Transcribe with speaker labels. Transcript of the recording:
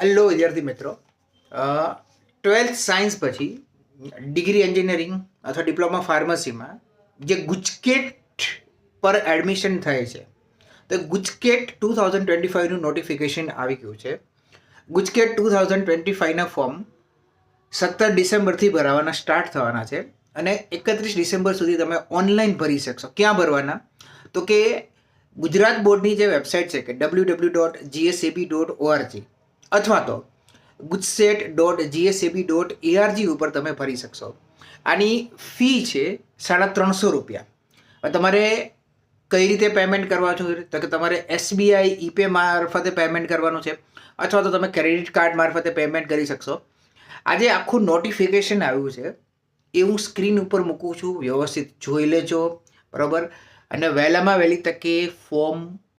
Speaker 1: Hello વિદ્યાર્થી મિત્રો, 12th science પછી ડિગ્રી એન્જિનિયરિંગ અથવા ડિપ્લોમા ફાર્મસીમાં જે ગુજકેટ પર એડમિશન થાય છે તો ગુજકેટ 2025નું નોટિફિકેશન આવી ગયું છે. ગુજકેટ 2025ના ફોર્મ 17 ડિસેમ્બરથી ભરાવાના સ્ટાર્ટ થવાના છે અને 31 ડિસેમ્બર સુધી તમે ઓનલાઈન ભરી શકશો. ક્યાં ભરવાના? તો કે ગુજરાત બોર્ડની જે વેબસાઇટ છે કે www.gsab.org અથવા તો gusset.gsab.org ઉપર તમે ભરી શકશો. આની ફી છે ₹350. તમારે કઈ રીતે પેમેન્ટ કરવા છો તો કે તમારે SBI ઈપે મારફતે પેમેન્ટ કરવાનું છે અથવા તો તમે ક્રેડિટ કાર્ડ મારફતે પેમેન્ટ કરી શકશો. આજે આખું નોટિફિકેશન આવ્યું છે એ હું સ્ક્રીન ઉપર મૂકું છું, વ્યવસ્થિત જોઈ લેજો, બરાબર. અને વહેલામાં વહેલી તકે ફોર્મ